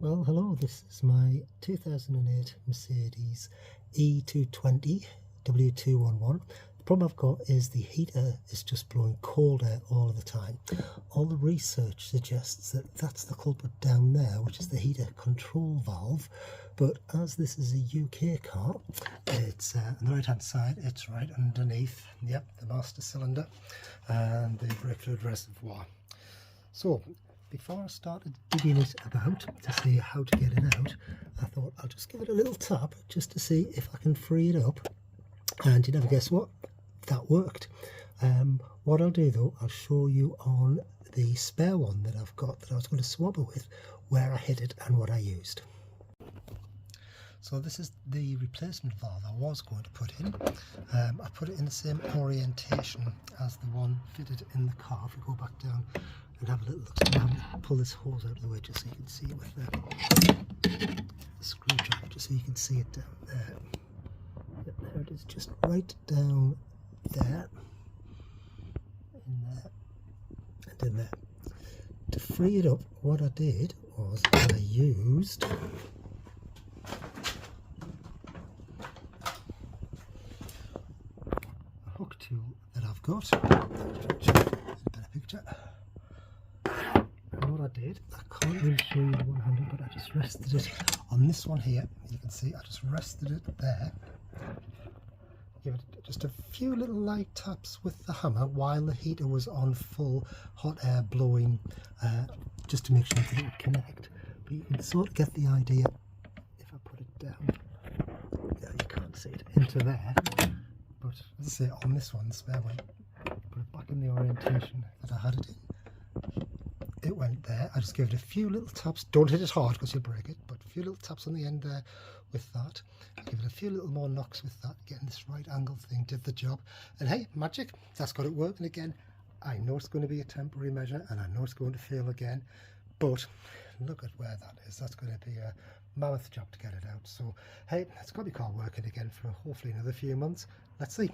Well, hello, this is my 2008 Mercedes E220 W211. The problem I've got is the heater is just blowing cold air all of the time. All the research suggests that that's the culprit down there, which is the heater control valve. But as this is a UK car, it's on the right hand side, it's right underneath, yep, the master cylinder and the brake fluid reservoir. So, before I started digging it about to see how to get it out, I thought I'll just give it a little tap just to see if I can free it up. And you never guess what? That worked. What I'll do though, I'll show you on the spare one that I've got that I was going to swap it with, where I hit it and what I used. So this is the replacement valve I was going to put in. I put it in the same orientation as the one fitted in the car. If we go back down and have a little look, so I'll pull this hose out of the way just so you can see it with the screwdriver, just so you can see it down there. Yep, there it is, just right down there, in there, and in there. To free it up, what I did was I used hook tool that I've got. A better picture. And what I did, I can't really show you one-handed, but I just rested it on this one here. You can see I just rested it there. Give it just a few little light taps with the hammer while the heater was on full hot air blowing, just to make sure that it would connect. But you can sort of get the idea if I put it down. Yeah, you can't see it into there. But as I say, on this one, the spare one, put it back in the orientation that I had it in. It went there. I just gave it a few little taps. Don't hit it hard because you'll break it, but a few little taps on the end there with that. Give it a few little more knocks with that. Getting this right angle thing did the job. And hey, magic, that's got it working again. I know it's going to be a temporary measure and I know it's going to fail again, but look at where that is. That's going to be a mammoth job to get it out. So hey, it's got the car working again for hopefully another few months. Let's see.